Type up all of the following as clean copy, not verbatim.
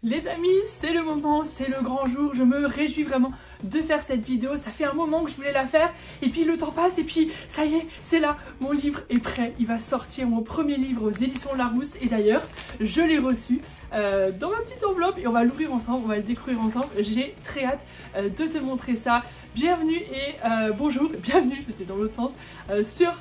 Les amis, c'est le moment, c'est le grand jour, je me réjouis vraiment de faire cette vidéo, ça fait un moment que je voulais la faire et puis le temps passe et puis ça y est, c'est là, mon livre est prêt, il va sortir, mon premier livre aux éditions Larousse et d'ailleurs, je l'ai reçu dans ma petite enveloppe et on va l'ouvrir ensemble, on va le découvrir ensemble, j'ai très hâte de te montrer ça. Bienvenue et bonjour, bienvenue, c'était dans l'autre sens, sur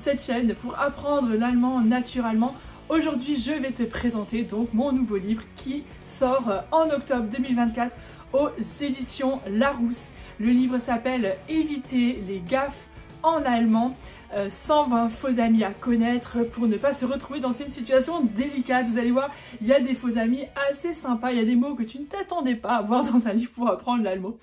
cette chaîne pour apprendre l'allemand naturellement. Aujourd'hui, je vais te présenter donc mon nouveau livre qui sort en octobre 2024 aux éditions Larousse. Le livre s'appelle « Éviter les gaffes en allemand ». 120 faux amis à connaître pour ne pas se retrouver dans une situation délicate. Vous allez voir, il y a des faux amis assez sympas, il y a des mots que tu ne t'attendais pas à voir dans un livre pour apprendre l'allemand.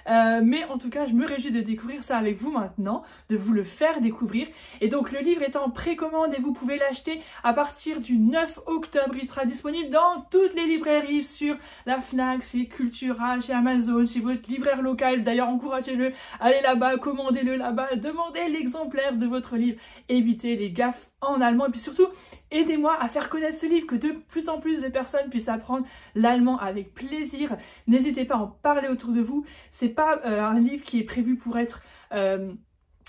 Mais en tout cas, je me réjouis de découvrir ça avec vous maintenant, de vous le faire découvrir. Et donc le livre est en précommande et vous pouvez l'acheter à partir du 9 octobre. Il sera disponible dans toutes les librairies, sur la Fnac, chez Cultura, chez Amazon, chez votre libraire local. D'ailleurs, encouragez-le, allez là-bas, commandez-le là-bas, demandez l'exemplaire de votre livre. Évitez les gaffes en allemand et puis surtout, aidez-moi à faire connaître ce livre, que de plus en plus de personnes puissent apprendre l'allemand avec plaisir. N'hésitez pas à en parler autour de vous. C'est pas un livre qui est prévu pour être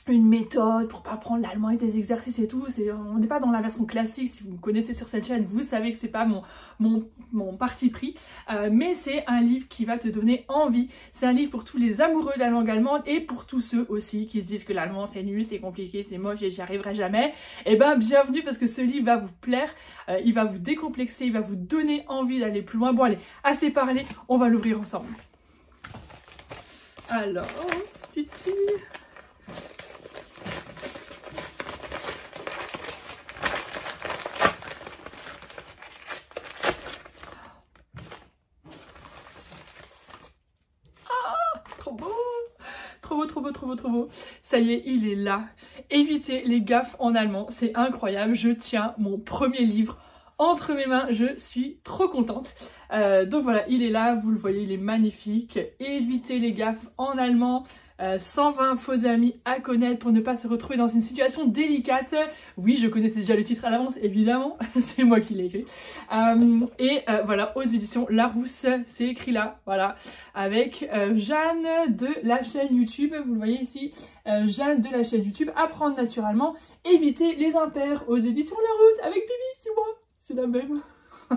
une méthode pour pas apprendre l'allemand et des exercices et tout. On n'est pas dans la version classique. Si vous me connaissez sur cette chaîne, vous savez que c'est pas mon parti pris. Mais c'est un livre qui va te donner envie. C'est un livre pour tous les amoureux de la langue allemande et pour tous ceux aussi qui se disent que l'allemand c'est nul, c'est compliqué, c'est moche et j'y arriverai jamais. Et ben bienvenue parce que ce livre va vous plaire. Il va vous décomplexer, il va vous donner envie d'aller plus loin. Bon allez, assez parlé, on va l'ouvrir ensemble. Alors, titi. Trop beau. Ça y est, il est là. Éviter les gaffes en allemand, c'est incroyable. Je tiens mon premier livre entre mes mains, je suis trop contente. Donc voilà, il est là, vous le voyez, il est magnifique. Éviter les gaffes en allemand, 120 faux amis à connaître pour ne pas se retrouver dans une situation délicate. Oui, je connaissais déjà le titre à l'avance, évidemment, c'est moi qui l'ai écrit. Voilà, aux éditions Larousse, c'est écrit là, voilà, avec Jeanne de la chaîne YouTube, vous le voyez ici, Jeanne de la chaîne YouTube, Apprendre naturellement, éviter les impairs aux éditions Larousse, avec Bibi, c'est moi. C'est la même.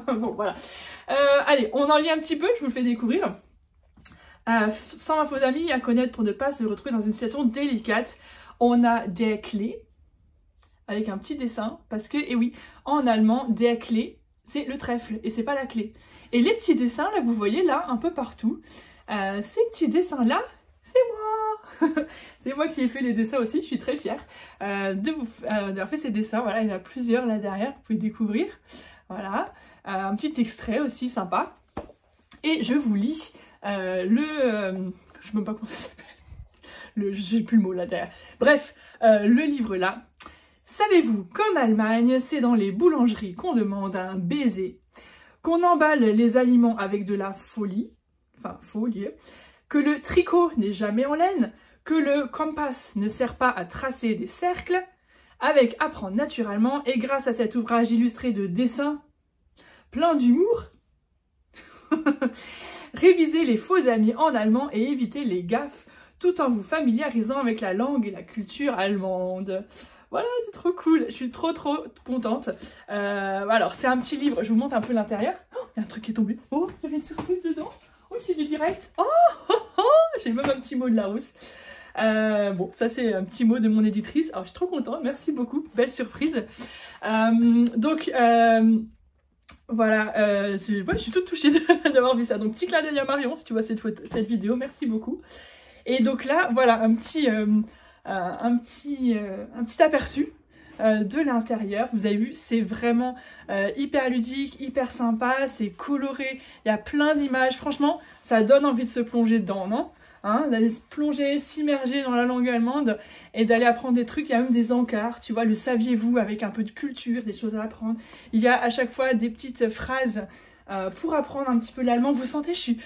Bon, voilà. Allez, on en lit un petit peu, je vous le fais découvrir. 120 faux amis à connaître pour ne pas se retrouver dans une situation délicate. On a der Klee, avec un petit dessin, parce que, et oui, en allemand, der Klee, c'est le trèfle, et c'est pas la clé. Et les petits dessins, là, que vous voyez, là, un peu partout, ces petits dessins-là, c'est moi. C'est moi qui ai fait les dessins aussi, je suis très fière d'avoir fait ces dessins. Voilà, il y en a plusieurs là derrière, vous pouvez découvrir. Voilà, un petit extrait aussi sympa. Et je vous lis je ne sais même pas comment ça s'appelle. J'ai plus le mot là derrière. Bref, le livre là. Savez-vous qu'en Allemagne, c'est dans les boulangeries qu'on demande un baiser, qu'on emballe les aliments avec de la folie, enfin folie, que le tricot n'est jamais en laine, que le compas ne sert pas à tracer des cercles, avec Apprendre naturellement et grâce à cet ouvrage illustré de dessins plein d'humour, révisez les faux amis en allemand et évitez les gaffes tout en vous familiarisant avec la langue et la culture allemande. Voilà, c'est trop cool, je suis trop contente. Alors c'est un petit livre, je vous montre un peu l'intérieur. Oh, il y a un truc qui est tombé. Oh, il y avait une surprise dedans. Oh, c'est du direct. Oh, j'ai même un petit mot de Larousse. Bon, ça c'est un petit mot de mon éditrice. Alors je suis trop contente, merci beaucoup, belle surprise. Voilà, je suis toute touchée d'avoir vu ça. Donc petit clin d'œil à Marion si tu vois cette vidéo, merci beaucoup. Et donc là, voilà un petit aperçu de l'intérieur. Vous avez vu, c'est vraiment hyper ludique, hyper sympa, c'est coloré, il y a plein d'images. Franchement, ça donne envie de se plonger dedans, non? Hein, d'aller se plonger, s'immerger dans la langue allemande et d'aller apprendre des trucs. Il y a même des encarts, tu vois, le saviez-vous, avec un peu de culture, des choses à apprendre. Il y a à chaque fois des petites phrases pour apprendre un petit peu l'allemand. Vous sentez, il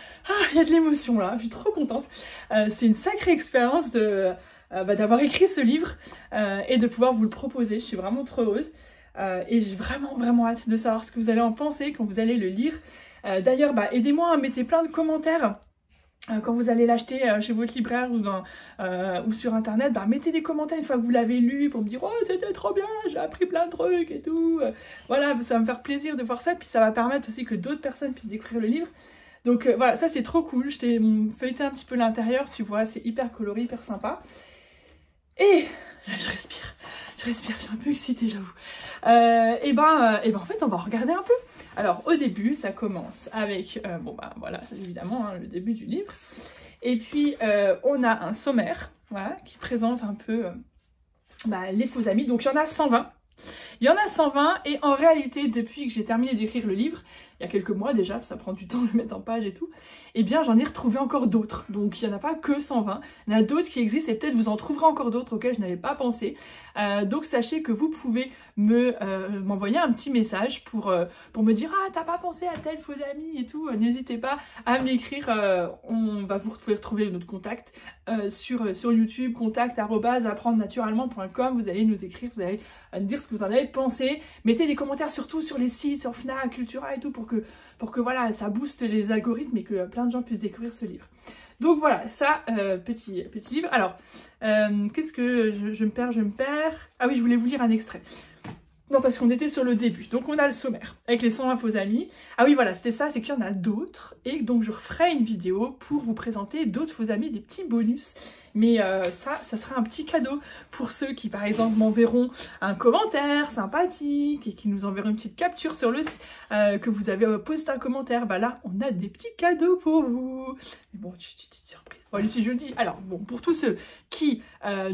y a de l'émotion là, je suis trop contente. C'est une sacrée expérience d'avoir écrit ce livre et de pouvoir vous le proposer. Je suis vraiment trop heureuse et j'ai vraiment hâte de savoir ce que vous allez en penser quand vous allez le lire. D'ailleurs, aidez-moi, mettez plein de commentaires. Quand vous allez l'acheter chez votre libraire ou sur internet, mettez des commentaires une fois que vous l'avez lu pour me dire « Oh, c'était trop bien, j'ai appris plein de trucs et tout. » Voilà, ça va me faire plaisir de voir ça, puis ça va permettre aussi que d'autres personnes puissent découvrir le livre. Donc voilà, ça c'est trop cool. Je t'ai feuilleté un petit peu l'intérieur, tu vois, c'est hyper coloré, hyper sympa. Et là, je respire, je suis un peu excitée, j'avoue. En fait, on va regarder un peu. Alors, au début, ça commence avec, voilà, évidemment, hein, le début du livre. Et puis, on a un sommaire, voilà, qui présente un peu les faux amis. Donc, il y en a 120. Il y en a 120, et en réalité, depuis que j'ai terminé d'écrire le livre, il y a quelques mois déjà, ça prend du temps de le mettre en page et tout, eh bien j'en ai retrouvé encore d'autres. Donc il n'y en a pas que 120, il y en a d'autres qui existent et peut-être vous en trouverez encore d'autres auxquels je n'avais pas pensé. Donc sachez que vous pouvez m'envoyer un petit message pour me dire « Ah, t'as pas pensé à tel faux ami et tout », n'hésitez pas à m'écrire, vous pouvez retrouver notre contact sur YouTube, contact@apprendrenaturellement.com, vous allez nous écrire, vous allez nous dire ce que vous en avez pensé, mettez des commentaires surtout sur les sites, sur Fnac, Cultura et tout, pour que voilà, ça booste les algorithmes et que plein de gens puissent découvrir ce livre. Donc voilà, ça, petit livre. Alors, qu'est-ce que je me perds. Ah oui, je voulais vous lire un extrait. Non, parce qu'on était sur le début. Donc on a le sommaire, avec les 120 faux amis. Ah oui, voilà, c'était ça, c'est qu'il y en a d'autres. Et donc je referai une vidéo pour vous présenter d'autres faux amis, des petits bonus. Mais ça sera un petit cadeau pour ceux qui, par exemple, m'enverront un commentaire sympathique et qui nous enverront une petite capture sur le que vous avez posté un commentaire. Là, on a des petits cadeaux pour vous. Mais bon, petite surprise. Bon, allez, si je le dis. Alors, bon, pour tous ceux qui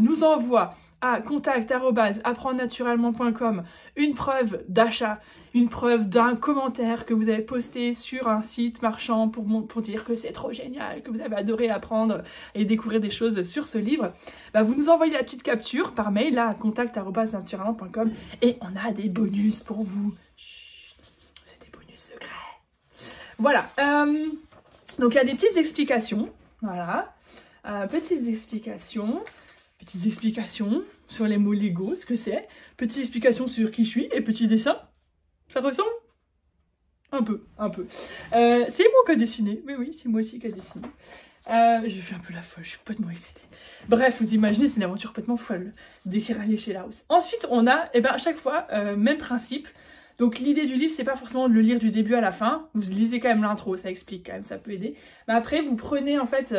nous envoient à contact@apprendrenaturellement.com une preuve d'achat, une preuve d'un commentaire que vous avez posté sur un site marchand pour dire que c'est trop génial, que vous avez adoré apprendre et découvrir des choses sur ce livre, vous nous envoyez la petite capture par mail à contact@naturellement.com et on a des bonus pour vous. Chut, c'est des bonus secrets. Voilà, donc il y a des petites explications, voilà, petites explications sur les mots légaux, ce que c'est, petites explications sur qui je suis et petits dessins. Ça ressemble? Un peu. C'est moi qui ai dessiné, oui, c'est moi aussi qui ai dessiné. Je fais un peu la folle, je suis complètement excitée. Bref, vous imaginez, c'est une aventure complètement folle d'écrire à chez Larousse. Ensuite, on a, à chaque fois, même principe. Donc l'idée du livre, c'est pas forcément de le lire du début à la fin. Vous lisez quand même l'intro, ça explique quand même, ça peut aider. Mais après, vous prenez en fait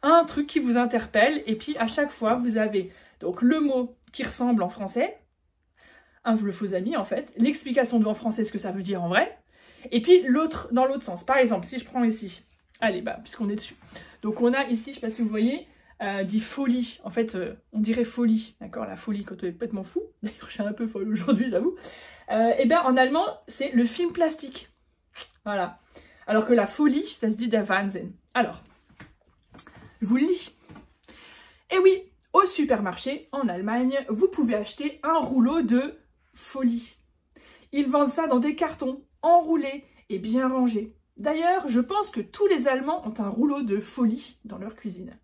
un truc qui vous interpelle, et puis à chaque fois, vous avez donc le mot qui ressemble en français, le faux ami en fait, l'explication en français, ce que ça veut dire en vrai, et puis l'autre dans l'autre sens. Par exemple, si je prends ici, allez, puisqu'on est dessus. Donc on a ici, je sais pas si vous voyez, dit folie. En fait, on dirait folie, d'accord, la folie quand on est complètement fou. D'ailleurs, je suis un peu folle aujourd'hui, j'avoue. En allemand, c'est le film plastique. Voilà. Alors que la folie, ça se dit der Wahnsinn. Alors, je vous le lis. Et oui, au supermarché, en Allemagne, vous pouvez acheter un rouleau de folie. Ils vendent ça dans des cartons, enroulés et bien rangés. D'ailleurs, je pense que tous les Allemands ont un rouleau de folie dans leur cuisine.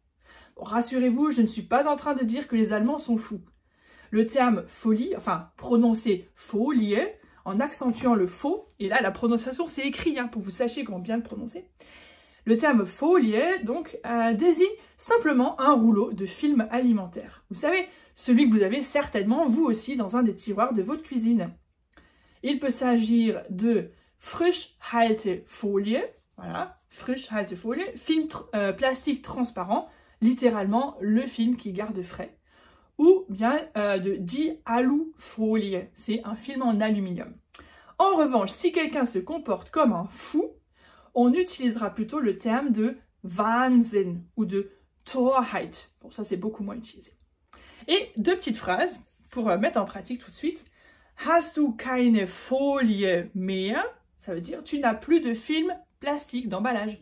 Bon, rassurez-vous, je ne suis pas en train de dire que les Allemands sont fous. Le terme folie, enfin prononcé folie, en accentuant le faux, et là la prononciation c'est écrit pour que vous sachiez comment bien le prononcer. Le terme folie, donc, désigne simplement un rouleau de film alimentaire. Vous savez, celui que vous avez certainement vous aussi dans un des tiroirs de votre cuisine. Il peut s'agir de Frischhaltefolie, voilà, Frischhaltefolie, film plastique transparent, littéralement le film qui garde frais. Ou bien de Die Alufolie, c'est un film en aluminium. En revanche, si quelqu'un se comporte comme un fou, on utilisera plutôt le terme de Wahnsinn ou de Torheit. Bon, ça c'est beaucoup moins utilisé. Et deux petites phrases pour mettre en pratique tout de suite. Hast du keine Folie mehr? Ça veut dire tu n'as plus de film plastique d'emballage.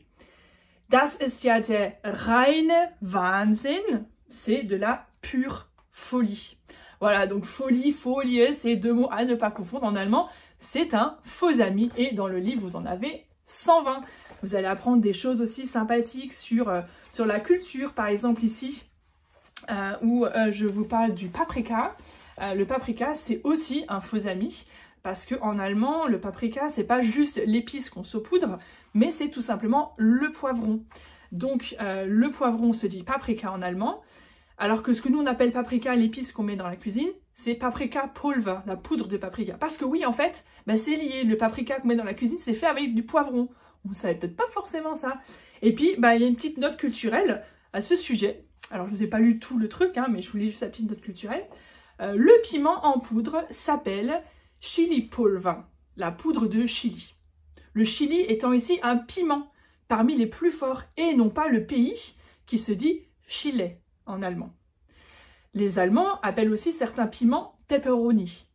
Das ist ja der reine Wahnsinn. C'est de la pure folie. Voilà, donc folie, folie, c'est deux mots à ne pas confondre en allemand. C'est un faux ami et dans le livre, vous en avez 120. Vous allez apprendre des choses aussi sympathiques sur la culture, par exemple ici, où je vous parle du paprika. Le paprika, c'est aussi un faux ami Parce qu'en allemand, le paprika, c'est pas juste l'épice qu'on saupoudre, mais c'est tout simplement le poivron. Donc le poivron se dit paprika en allemand, alors que ce que nous on appelle paprika, l'épice qu'on met dans la cuisine, c'est paprika pulver, la poudre de paprika. Parce que oui, en fait, bah, c'est lié, le paprika qu'on met dans la cuisine, c'est fait avec du poivron. On ne savait peut-être pas forcément ça. Et puis, bah, il y a une petite note culturelle à ce sujet. Alors, je ne vous ai pas lu tout le truc, hein, mais je vous lis juste la petite note culturelle. Le piment en poudre s'appelle chili pulver, la poudre de chili. Le Chili étant ici un piment parmi les plus forts et non pas le pays qui se dit Chile en allemand. Les Allemands appellent aussi certains piments pepperoni,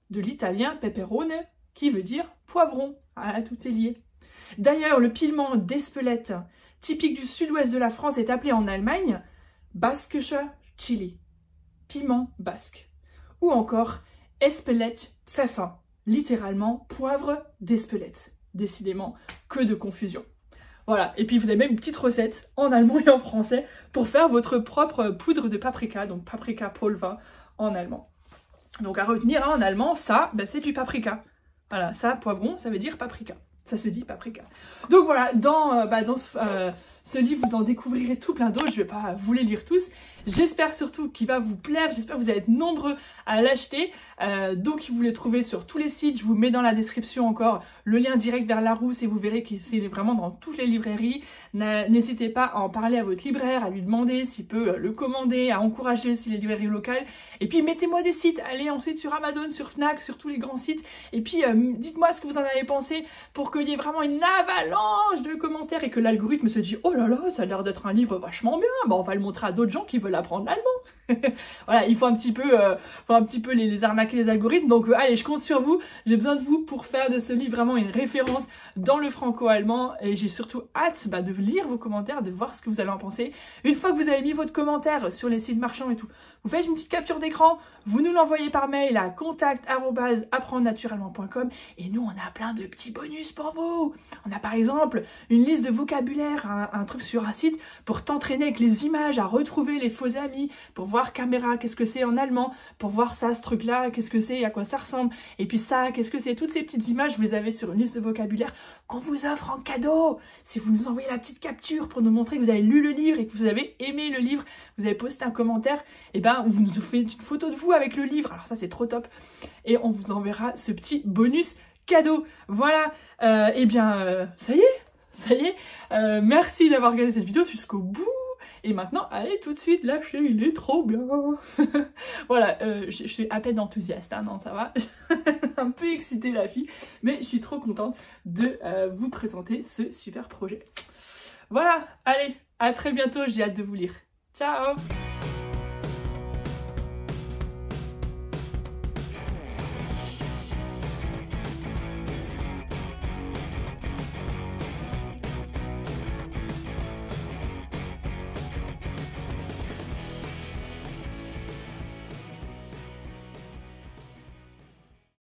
de l'italien peperone qui veut dire poivron. Ah, tout est lié. D'ailleurs, le piment d'Espelette, typique du sud-ouest de la France, est appelé en Allemagne baskische Chili, piment basque. Ou encore Espelette Pfeffer, littéralement poivre d'Espelette. Décidément, que de confusion. Voilà, et puis vous avez même une petite recette en allemand et en français pour faire votre propre poudre de paprika, donc paprika pulver en allemand. Donc à retenir, hein, en allemand, ça, ben, c'est du paprika. Voilà, ça, poivron, ça veut dire paprika. Ça se dit paprika. Donc voilà, dans ce livre, vous en découvrirez tout plein d'autres. Je ne vais pas vous les lire tous. J'espère surtout qu'il va vous plaire. J'espère que vous allez être nombreux à l'acheter. Donc, vous les trouvez sur tous les sites. Je vous mets dans la description encore le lien direct vers Larousse et vous verrez qu'il est vraiment dans toutes les librairies. N'hésitez pas à en parler à votre libraire, à lui demander s'il peut le commander, à encourager aussi les librairies locales. Et puis, mettez-moi des sites. Allez ensuite sur Amazon, sur Fnac, sur tous les grands sites. Et puis, dites-moi ce que vous en avez pensé pour qu'il y ait vraiment une avalanche de commentaires et que l'algorithme se dise « Oh là là, ça a l'air d'être un livre vachement bien. Bon, on va le montrer à d'autres gens qui veulent apprendre l'allemand. » Voilà, il faut un petit peu les arnaquer les algorithmes. Donc allez, je compte sur vous. J'ai besoin de vous pour faire de ce livre vraiment une référence dans le franco-allemand. Et j'ai surtout hâte de lire vos commentaires, de voir ce que vous allez en penser. Une fois que vous avez mis votre commentaire sur les sites marchands et tout, vous faites une petite capture d'écran, vous nous l'envoyez par mail à contact@apprendrenaturellement.com et nous on a plein de petits bonus pour vous. On a par exemple une liste de vocabulaire, un truc sur un site pour t'entraîner avec les images à retrouver les faux amis, pour voir caméra, qu'est-ce que c'est en allemand, pour voir ça, ce truc-là, qu'est-ce que c'est, à quoi ça ressemble, et puis ça, qu'est-ce que c'est. Toutes ces petites images, vous les avez sur une liste de vocabulaire qu'on vous offre en cadeau. Si vous nous envoyez la petite capture pour nous montrer que vous avez lu le livre et que vous avez aimé le livre, vous avez posté un commentaire, et ben vous nous faites une photo de vous avec le livre. Alors ça, c'est trop top. Et on vous enverra ce petit bonus cadeau. Voilà. Et bien, ça y est. Merci d'avoir regardé cette vidéo jusqu'au bout. Et maintenant, allez tout de suite lâcher, il est trop bien. Voilà, je suis à peine enthousiaste, hein, non ça va. Un peu excitée la fille, mais je suis trop contente de vous présenter ce super projet. Voilà, allez, à très bientôt, j'ai hâte de vous lire. Ciao!